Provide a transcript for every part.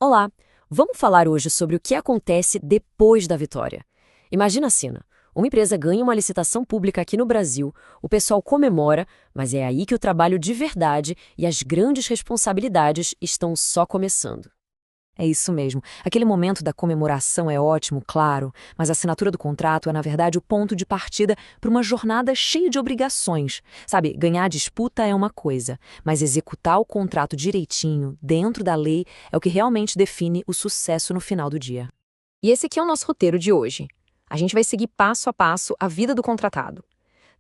Olá! Vamos falar hoje sobre o que acontece depois da vitória. Imagina a cena. Uma empresa ganha uma licitação pública aqui no Brasil, o pessoal comemora, mas é aí que o trabalho de verdade e as grandes responsabilidades estão só começando. É isso mesmo. Aquele momento da comemoração é ótimo, claro, mas a assinatura do contrato é, na verdade, o ponto de partida para uma jornada cheia de obrigações. Sabe, ganhar a disputa é uma coisa, mas executar o contrato direitinho, dentro da lei, é o que realmente define o sucesso no final do dia. E esse aqui é o nosso roteiro de hoje. A gente vai seguir passo a passo a vida do contratado.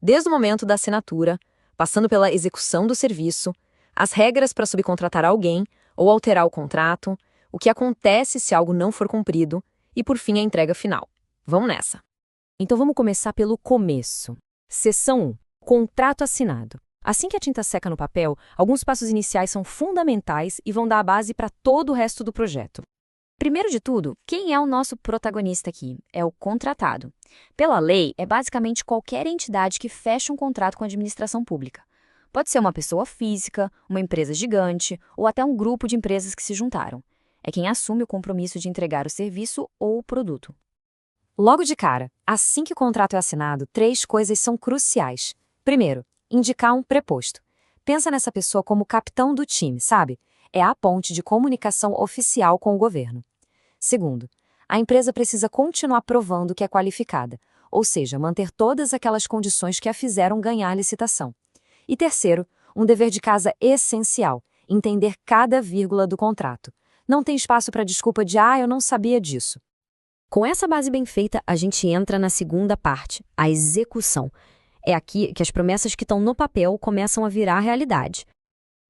Desde o momento da assinatura, passando pela execução do serviço, as regras para subcontratar alguém ou alterar o contrato, o que acontece se algo não for cumprido e, por fim, a entrega final. Vamos nessa! Então vamos começar pelo começo. Seção 1. Contrato assinado. Assim que a tinta seca no papel, alguns passos iniciais são fundamentais e vão dar a base para todo o resto do projeto. Primeiro de tudo, quem é o nosso protagonista aqui? É o contratado. Pela lei, é basicamente qualquer entidade que fecha um contrato com a administração pública. Pode ser uma pessoa física, uma empresa gigante ou até um grupo de empresas que se juntaram. É quem assume o compromisso de entregar o serviço ou o produto. Logo de cara, assim que o contrato é assinado, 3 coisas são cruciais. Primeiro, indicar um preposto. Pensa nessa pessoa como capitão do time, sabe? É a ponte de comunicação oficial com o governo. Segundo, a empresa precisa continuar provando que é qualificada, ou seja, manter todas aquelas condições que a fizeram ganhar a licitação. E terceiro, um dever de casa essencial, entender cada vírgula do contrato. Não tem espaço para desculpa de eu não sabia disso. Com essa base bem feita, a gente entra na segunda parte, a execução. É aqui que as promessas que estão no papel começam a virar realidade.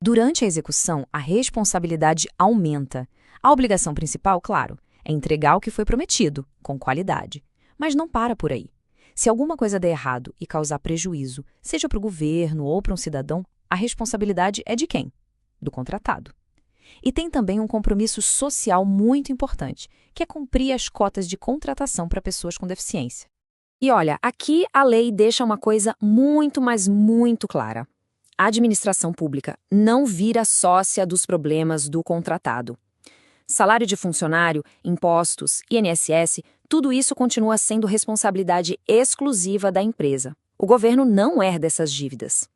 Durante a execução, a responsabilidade aumenta. A obrigação principal, claro, é entregar o que foi prometido, com qualidade. Mas não para por aí. Se alguma coisa der errado e causar prejuízo, seja para o governo ou para um cidadão, a responsabilidade é de quem? Do contratado. E tem também um compromisso social muito importante, que é cumprir as cotas de contratação para pessoas com deficiência. E olha, aqui a lei deixa uma coisa muito, mas muito clara. A administração pública não vira sócia dos problemas do contratado. Salário de funcionário, impostos, INSS, tudo isso continua sendo responsabilidade exclusiva da empresa. O governo não herda essas dívidas.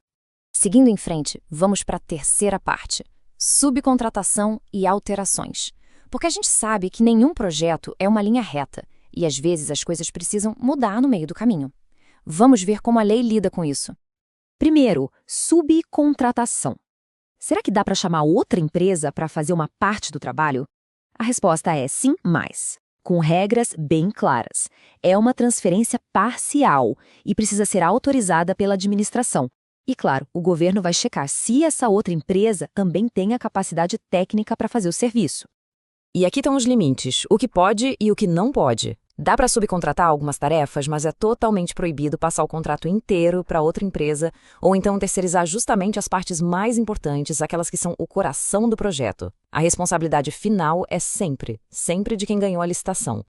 Seguindo em frente, vamos para a terceira parte. Subcontratação e alterações. Porque a gente sabe que nenhum projeto é uma linha reta e às vezes as coisas precisam mudar no meio do caminho. Vamos ver como a lei lida com isso. Primeiro, subcontratação. Será que dá para chamar outra empresa para fazer uma parte do trabalho? A resposta é sim, mas com regras bem claras. É uma transferência parcial e precisa ser autorizada pela administração. E, claro, o governo vai checar se essa outra empresa também tem a capacidade técnica para fazer o serviço. E aqui estão os limites, o que pode e o que não pode. Dá para subcontratar algumas tarefas, mas é totalmente proibido passar o contrato inteiro para outra empresa ou então terceirizar justamente as partes mais importantes, aquelas que são o coração do projeto. A responsabilidade final é sempre de quem ganhou a licitação.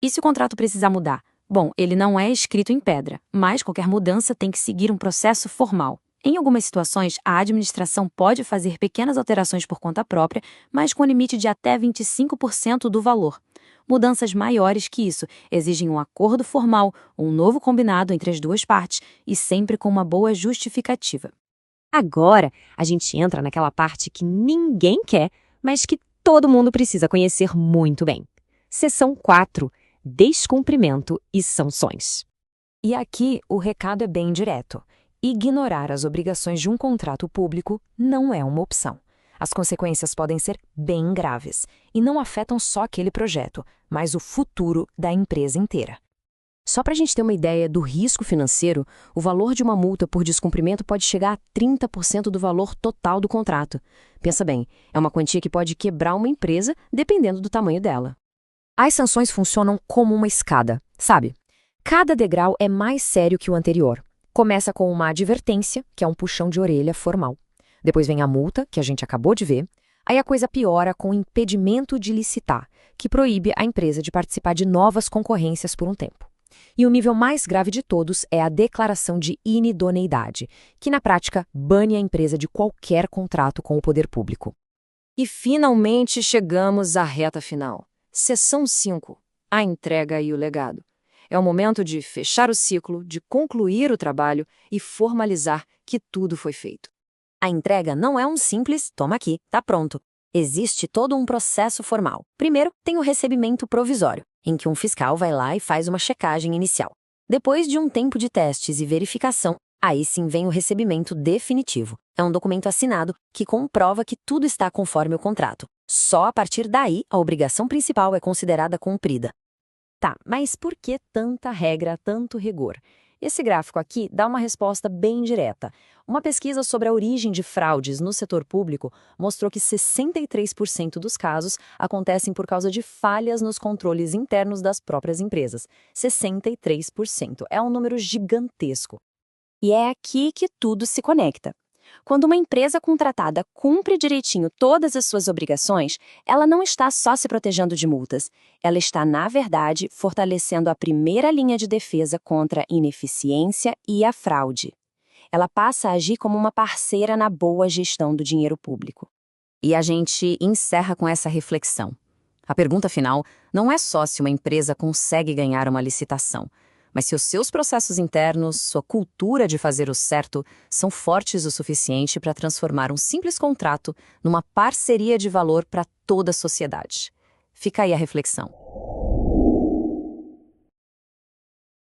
E se o contrato precisar mudar? Bom, ele não é escrito em pedra, mas qualquer mudança tem que seguir um processo formal. Em algumas situações, a administração pode fazer pequenas alterações por conta própria, mas com limite de até 25% do valor. Mudanças maiores que isso exigem um acordo formal, um novo combinado entre as duas partes e sempre com uma boa justificativa. Agora, a gente entra naquela parte que ninguém quer, mas que todo mundo precisa conhecer muito bem. Seção 4. Descumprimento e sanções. E aqui o recado é bem direto. Ignorar as obrigações de um contrato público não é uma opção. As consequências podem ser bem graves e não afetam só aquele projeto, mas o futuro da empresa inteira. Só para a gente ter uma ideia do risco financeiro, o valor de uma multa por descumprimento pode chegar a 30% do valor total do contrato. Pensa bem, é uma quantia que pode quebrar uma empresa dependendo do tamanho dela. As sanções funcionam como uma escada, sabe? Cada degrau é mais sério que o anterior. Começa com uma advertência, que é um puxão de orelha formal. Depois vem a multa, que a gente acabou de ver. Aí a coisa piora com o impedimento de licitar, que proíbe a empresa de participar de novas concorrências por um tempo. E o nível mais grave de todos é a declaração de inidoneidade, que na prática bane a empresa de qualquer contrato com o poder público. E finalmente chegamos à reta final. Seção 5. A entrega e o legado. É o momento de fechar o ciclo, de concluir o trabalho e formalizar que tudo foi feito. A entrega não é um simples "toma aqui, tá pronto". Existe todo um processo formal. Primeiro, tem o recebimento provisório, em que um fiscal vai lá e faz uma checagem inicial. Depois de um tempo de testes e verificação, aí sim vem o recebimento definitivo. É um documento assinado que comprova que tudo está conforme o contrato. Só a partir daí, a obrigação principal é considerada cumprida. Tá, mas por que tanta regra, tanto rigor? Esse gráfico aqui dá uma resposta bem direta. Uma pesquisa sobre a origem de fraudes no setor público mostrou que 63% dos casos acontecem por causa de falhas nos controles internos das próprias empresas. 63%. É um número gigantesco. E é aqui que tudo se conecta. Quando uma empresa contratada cumpre direitinho todas as suas obrigações, ela não está só se protegendo de multas. Ela está, na verdade, fortalecendo a primeira linha de defesa contra a ineficiência e a fraude. Ela passa a agir como uma parceira na boa gestão do dinheiro público. E a gente encerra com essa reflexão. A pergunta final não é só se uma empresa consegue ganhar uma licitação, mas se os seus processos internos, sua cultura de fazer o certo, são fortes o suficiente para transformar um simples contrato numa parceria de valor para toda a sociedade. Fica aí a reflexão.